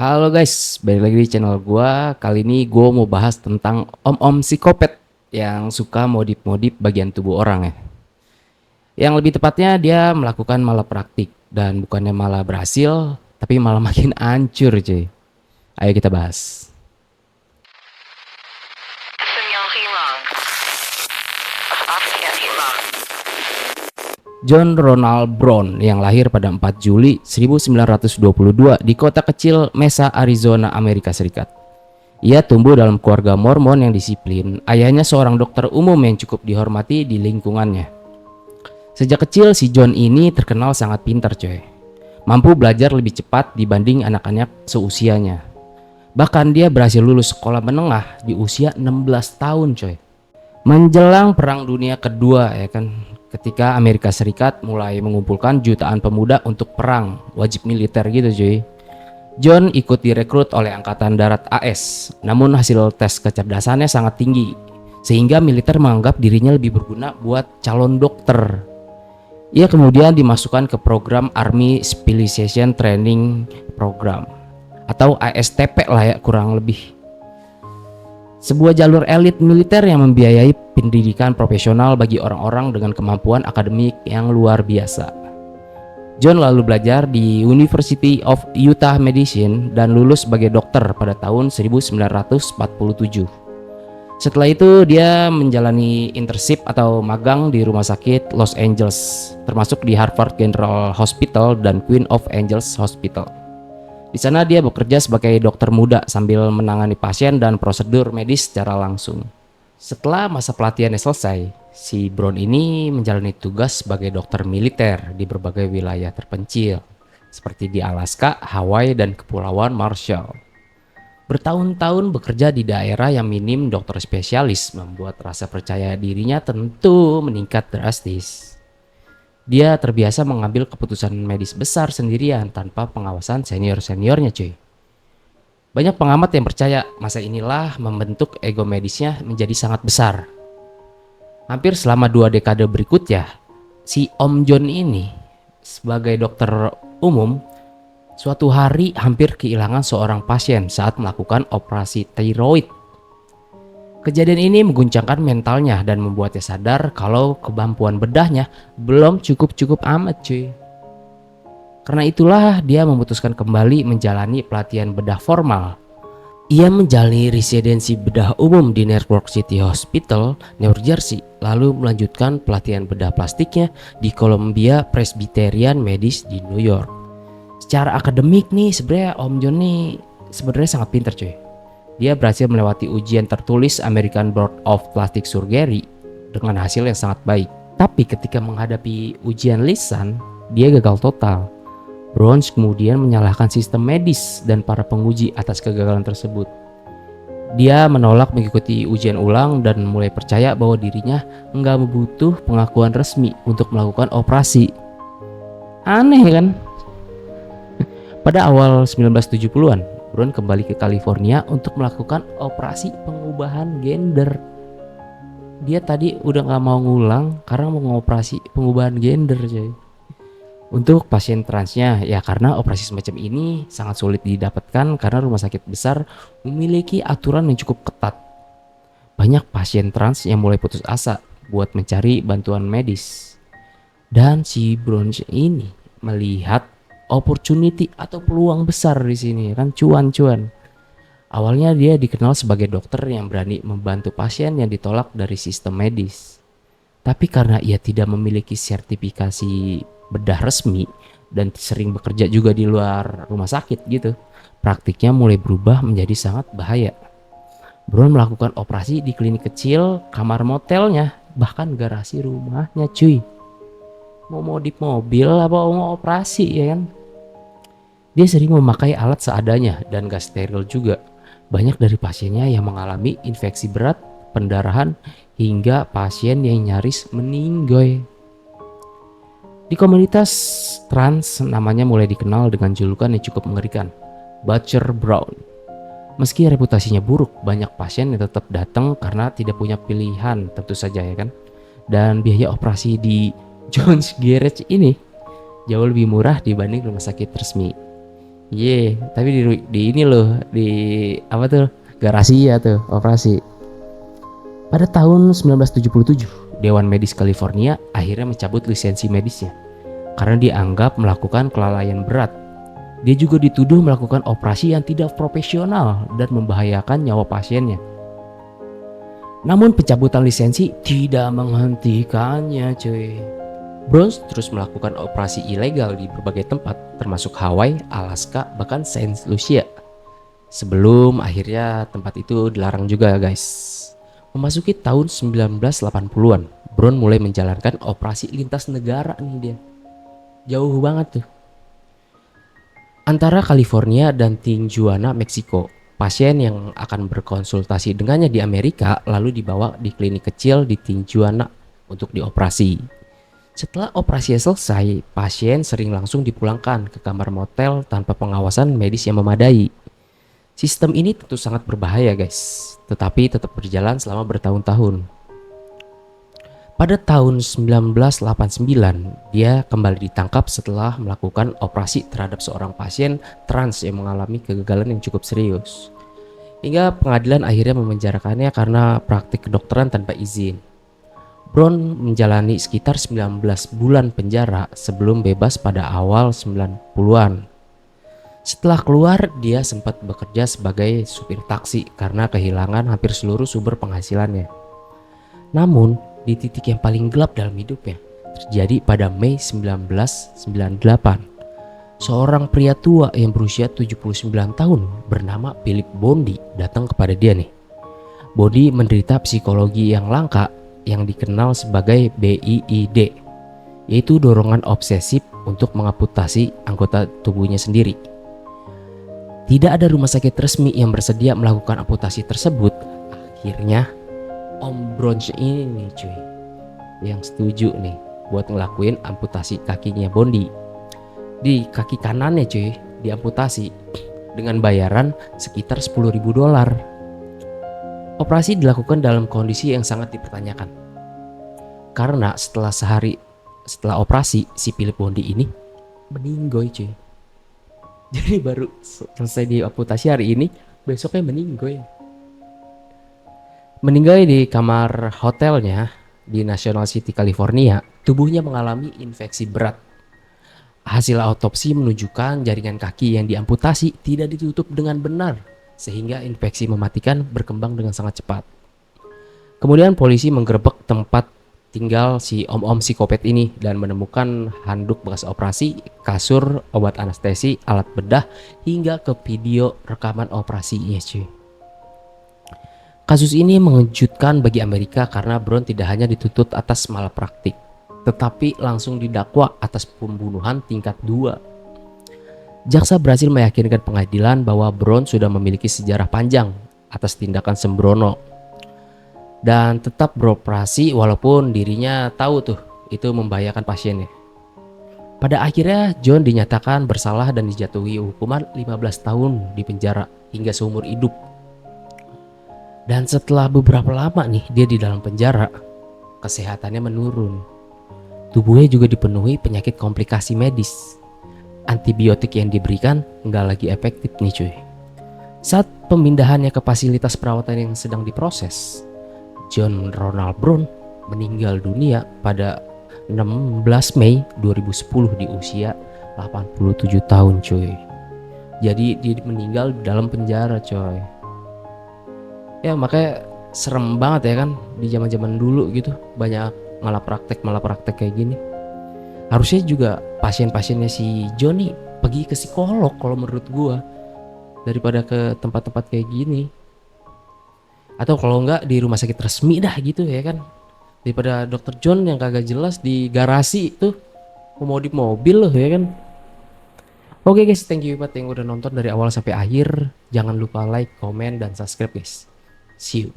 Halo guys, balik lagi di channel gua. Kali ini gua mau bahas tentang om-om psikopat yang suka modif-modif bagian tubuh orang ya. Yang lebih tepatnya dia melakukan malapraktik dan bukannya malah berhasil, tapi malah makin hancur cuy. Ayo kita bahas. John Ronald Brown yang lahir pada 4 Juli 1922 di kota kecil Mesa, Arizona, Amerika Serikat. Ia tumbuh dalam keluarga Mormon yang disiplin. Ayahnya seorang dokter umum yang cukup dihormati di lingkungannya. Sejak kecil si John ini terkenal sangat pintar coy. Mampu belajar lebih cepat dibanding anak-anak seusianya. Bahkan dia berhasil lulus sekolah menengah di usia 16 tahun coy. Menjelang Perang Dunia Kedua ya kan, ketika Amerika Serikat mulai mengumpulkan jutaan pemuda untuk perang wajib militer gitu cuy. John ikut direkrut oleh Angkatan Darat AS, namun hasil tes kecerdasannya sangat tinggi, sehingga militer menganggap dirinya lebih berguna buat calon dokter. Ia kemudian dimasukkan ke program Army Specialization Training Program, atau ASTP lah ya kurang lebih. Sebuah jalur elit militer yang membiayai pendidikan profesional bagi orang-orang dengan kemampuan akademik yang luar biasa. John lalu belajar di University of Utah Medicine dan lulus sebagai dokter pada tahun 1947. Setelah itu dia menjalani internship atau magang di rumah sakit Los Angeles, termasuk di Harvard General Hospital dan Queen of Angels Hospital. Di sana dia bekerja sebagai dokter muda sambil menangani pasien dan prosedur medis secara langsung. Setelah masa pelatihannya selesai, si Brown ini menjalani tugas sebagai dokter militer di berbagai wilayah terpencil, seperti di Alaska, Hawaii, dan Kepulauan Marshall. Bertahun-tahun bekerja di daerah yang minim dokter spesialis membuat rasa percaya dirinya tentu meningkat drastis. Dia terbiasa mengambil keputusan medis besar sendirian tanpa pengawasan senior-seniornya cuy. Banyak pengamat yang percaya masa inilah membentuk ego medisnya menjadi sangat besar. Hampir selama 2 dekade berikutnya, si Om John ini sebagai dokter umum suatu hari hampir kehilangan seorang pasien saat melakukan operasi tiroid. Kejadian ini mengguncangkan mentalnya dan membuatnya sadar kalau kemampuan bedahnya belum cukup-cukup amat cuy. Karena itulah dia memutuskan kembali menjalani pelatihan bedah formal. Ia menjalani residensi bedah umum di New York City Hospital, New Jersey, lalu melanjutkan pelatihan bedah plastiknya di Columbia Presbyterian Medis di New York. Secara akademik nih sebenarnya Om John nih sebenarnya sangat pintar cuy. Dia berhasil melewati ujian tertulis American Board of Plastic Surgery dengan hasil yang sangat baik. Tapi ketika menghadapi ujian lisan, dia gagal total. Brown kemudian menyalahkan sistem medis dan para penguji atas kegagalan tersebut. Dia menolak mengikuti ujian ulang dan mulai percaya bahwa dirinya nggak butuh pengakuan resmi untuk melakukan operasi. Aneh kan? Pada awal 1970-an, Brown kembali ke California untuk melakukan operasi pengubahan gender. Dia tadi udah gak mau ngulang karena mau ngoperasi pengubahan gender coy. Untuk pasien transnya ya karena operasi semacam ini sangat sulit didapatkan karena rumah sakit besar memiliki aturan yang cukup ketat. Banyak pasien trans yang mulai putus asa buat mencari bantuan medis. Dan si Brown ini melihat opportunity atau peluang besar di sini kan, cuan-cuan. Awalnya dia dikenal sebagai dokter yang berani membantu pasien yang ditolak dari sistem medis. Tapi karena ia tidak memiliki sertifikasi bedah resmi dan sering bekerja juga di luar rumah sakit gitu, praktiknya mulai berubah menjadi sangat bahaya. Brown melakukan operasi di klinik kecil, kamar motelnya, bahkan garasi rumahnya cuy. Mau modif mobil apa mau operasi ya kan? Dia sering memakai alat seadanya dan gak steril juga. Banyak dari pasiennya yang mengalami infeksi berat, pendarahan, hingga pasien yang nyaris meninggoy. Di komunitas trans namanya mulai dikenal dengan julukan yang cukup mengerikan, Butcher Brown. Meski reputasinya buruk, banyak pasien yang tetap datang karena tidak punya pilihan tentu saja ya kan. Dan biaya operasi di John's Garage ini jauh lebih murah dibanding rumah sakit resmi. Iya, tapi di ini loh, di apa tuh? Garasi ya tuh, operasi. Pada tahun 1977, Dewan Medis California akhirnya mencabut lisensi medisnya karena dianggap melakukan kelalaian berat. Dia juga dituduh melakukan operasi yang tidak profesional dan membahayakan nyawa pasiennya. Namun pencabutan lisensi tidak menghentikannya, cuy. Browns terus melakukan operasi ilegal di berbagai tempat, termasuk Hawaii, Alaska, bahkan Saint Lucia. Sebelum akhirnya tempat itu dilarang juga, guys. Memasuki tahun 1980-an, Brown mulai menjalankan operasi lintas negara nih dia. Jauh banget tuh. Antara California dan Tijuana, Meksiko. Pasien yang akan berkonsultasi dengannya di Amerika lalu dibawa di klinik kecil di Tijuana untuk dioperasi. Setelah operasi selesai, pasien sering langsung dipulangkan ke kamar motel tanpa pengawasan medis yang memadai. Sistem ini tentu sangat berbahaya, guys, tetapi tetap berjalan selama bertahun-tahun. Pada tahun 1989, dia kembali ditangkap setelah melakukan operasi terhadap seorang pasien trans yang mengalami kegagalan yang cukup serius. Hingga pengadilan akhirnya memenjarakannya karena praktik kedokteran tanpa izin. Brown menjalani sekitar 19 bulan penjara sebelum bebas pada awal 90-an. Setelah keluar, dia sempat bekerja sebagai supir taksi karena kehilangan hampir seluruh sumber penghasilannya. Namun, di titik yang paling gelap dalam hidupnya terjadi pada Mei 1998. Seorang pria tua yang berusia 79 tahun bernama Philip Bondi datang kepada dia nih. Bondi menderita psikologi yang langka yang dikenal sebagai BIID, yaitu dorongan obsesif untuk mengamputasi anggota tubuhnya sendiri. Tidak ada rumah sakit resmi yang bersedia melakukan amputasi tersebut. Akhirnya Om Browns ini nih cuy yang setuju nih buat ngelakuin amputasi kakinya Bondi. Di kaki kanannya cuy diamputasi dengan bayaran sekitar $10.000. Operasi dilakukan dalam kondisi yang sangat dipertanyakan karena setelah operasi si Philip Bondi ini meninggoy cuy. Jadi baru selesai diamputasi hari ini, besoknya meninggoy. Meninggal di kamar hotelnya di National City, California. Tubuhnya mengalami infeksi berat. Hasil autopsi menunjukkan jaringan kaki yang diamputasi tidak ditutup dengan benar, sehingga infeksi mematikan berkembang dengan sangat cepat. Kemudian polisi menggerebek tempat tinggal si om-om psikopat ini dan menemukan handuk bekas operasi, kasur, obat anestesi, alat bedah, hingga ke video rekaman operasinya cuy. Kasus ini mengejutkan bagi Amerika karena Brown tidak hanya dituntut atas malpraktik, tetapi langsung didakwa atas pembunuhan tingkat 2. Jaksa berhasil meyakinkan pengadilan bahwa Brown sudah memiliki sejarah panjang atas tindakan sembrono dan tetap beroperasi walaupun dirinya tahu tuh itu membahayakan pasiennya. Pada akhirnya John dinyatakan bersalah dan dijatuhi hukuman 15 tahun di penjara hingga seumur hidup. Dan setelah beberapa lama nih dia di dalam penjara, kesehatannya menurun. Tubuhnya juga dipenuhi penyakit komplikasi medis. Antibiotik yang diberikan nggak lagi efektif nih cuy. Saat pemindahannya ke fasilitas perawatan yang sedang diproses, John Ronald Brown meninggal dunia pada 16 Mei 2010 di usia 87 tahun cuy. Jadi dia meninggal dalam penjara coy. Ya makanya serem banget ya kan di zaman-zaman dulu gitu, banyak malapraktek kayak gini. Harusnya juga pasien-pasiennya si Johnny pergi ke psikolog kalau menurut gua daripada ke tempat-tempat kayak gini. Atau kalau enggak di rumah sakit resmi dah gitu ya kan. Daripada dokter John yang kagak jelas di garasi tuh modif mobil loh ya kan. Oke guys, thank you banget yang udah nonton dari awal sampai akhir. Jangan lupa like, comment, dan subscribe guys. See you.